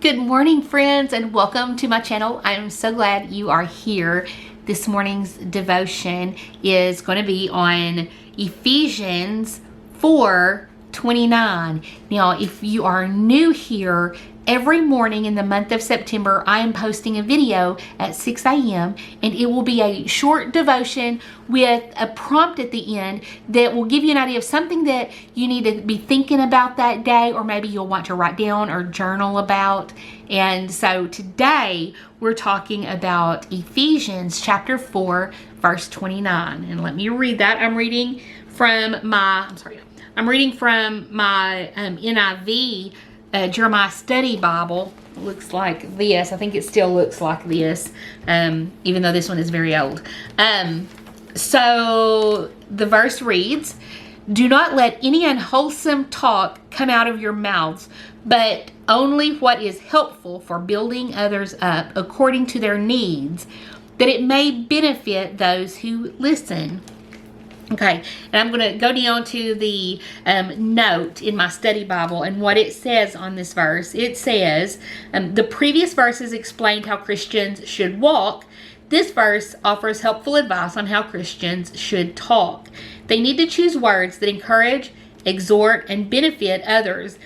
Good morning, friends, and welcome to my channel. I'm so glad you are here. This morning's devotion is going to be on Ephesians 4:29. Now, if you are new here, every morning in the month of September, I am posting a video at 6 a.m. and it will be a short devotion with a prompt at the end that will give you an idea of something that you need to be thinking about that day, or maybe you'll want to write down or journal about. And so today we're talking about Ephesians chapter 4, verse 29. And let me read that. I'm reading from my NIV, Jeremiah Study Bible. Looks like this. I think it still looks like this, even though this one is very old. So the verse reads, "Do not let any unwholesome talk come out of your mouths, but only what is helpful for building others up according to their needs, that it may benefit those who listen." Okay, and I'm going to go down to the note in my study Bible and what it says on this verse. It says, the previous verses explained how Christians should walk. This verse offers helpful advice on how Christians should talk. They need to choose words that encourage, exhort, and benefit others.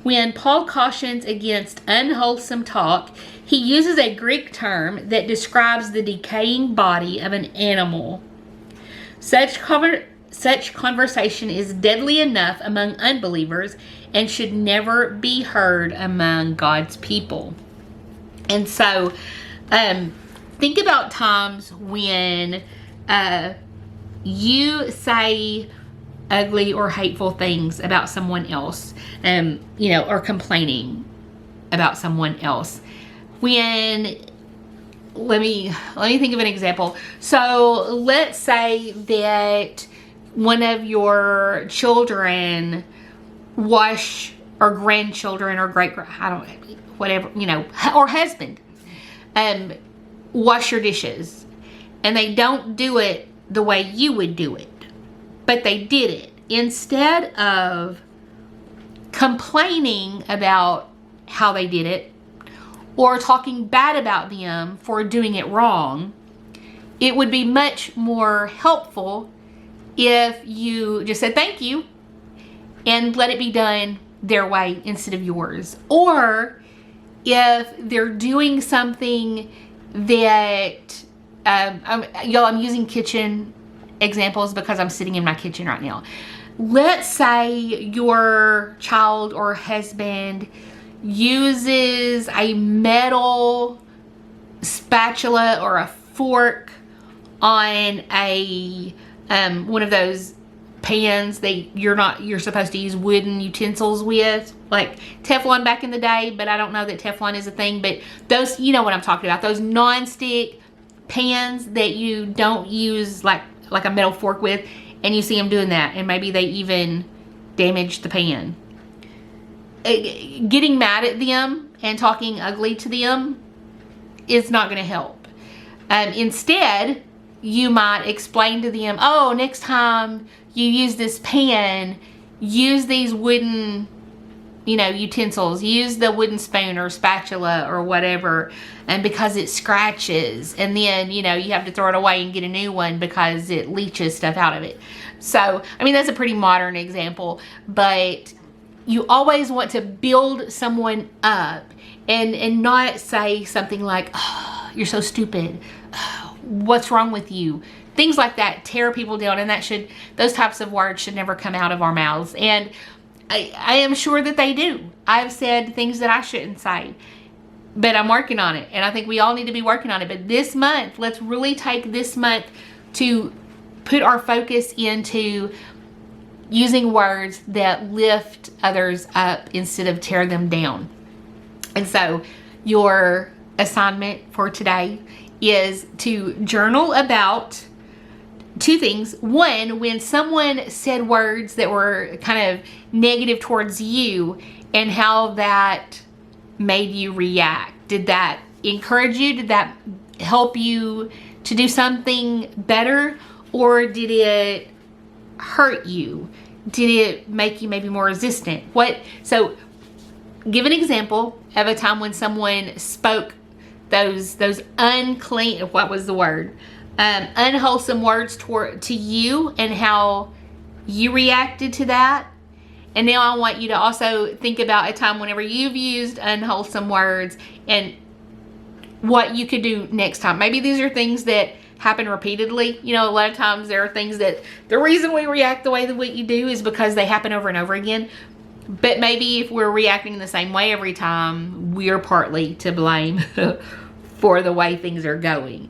When Paul cautions against unwholesome talk, he uses a Greek term that describes the decaying body of an animal. Such conversation is deadly enough among unbelievers and should never be heard among God's people. And so, think about times when you say ugly or hateful things about someone else, or complaining about someone else. Let me think of an example. So let's say that one of your children or grandchildren or or husband, wash your dishes, and they don't do it the way you would do it, but they did it. Instead of complaining about how they did it, or talking bad about them for doing it wrong, it would be much more helpful if you just said thank you and let it be done their way instead of yours. Or if they're doing something that, I'm using kitchen examples because I'm sitting in my kitchen right now. Let's say your child or husband uses a metal spatula or a fork on a one of those pans that you're supposed to use wooden utensils with, like Teflon back in the day, but I don't know that Teflon is a thing. But those, you know what I'm talking about, those non-stick pans that you don't use like a metal fork with, and you see them doing that, and maybe they even damage the pan. Getting mad at them and talking ugly to them is not going to help. Instead, you might explain to them, oh, next time you use this pan, use these wooden, utensils. Use the wooden spoon or spatula or whatever, and because it scratches, and then, you have to throw it away and get a new one because it leaches stuff out of it. So, that's a pretty modern example, but you always want to build someone up and not say something like, oh, you're so stupid. Oh, what's wrong with you? Things like that tear people down, and those types of words should never come out of our mouths. And I am sure that they do. I've said things that I shouldn't say, but I'm working on it. And I think we all need to be working on it. But this month, let's really take this month to put our focus into using words that lift others up instead of tear them down. And so your assignment for today is to journal about two things. One, when someone said words that were kind of negative towards you, and how that made you react. Did that encourage you? Did that help you to do something better? Or did it hurt you? Did it make you maybe more resistant? So give an example of a time when someone spoke those unclean, what was the word? Unwholesome words to you, and how you reacted to that. And now I want you to also think about a time whenever you've used unwholesome words and what you could do next time. Maybe these are things that happen repeatedly. You know, a lot of times there are things that the reason we react the way that we do is because they happen over and over again. But maybe if we're reacting the same way every time, we're partly to blame for the way things are going.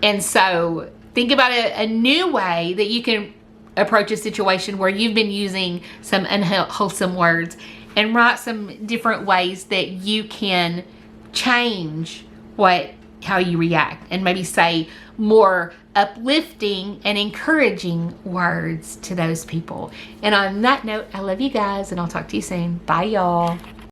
And so think about a new way that you can approach a situation where you've been using some unwholesome words, and write some different ways that you can change how you react, and maybe say more uplifting and encouraging words to those people. And on that note, I love you guys, and I'll talk to you soon. Bye, y'all.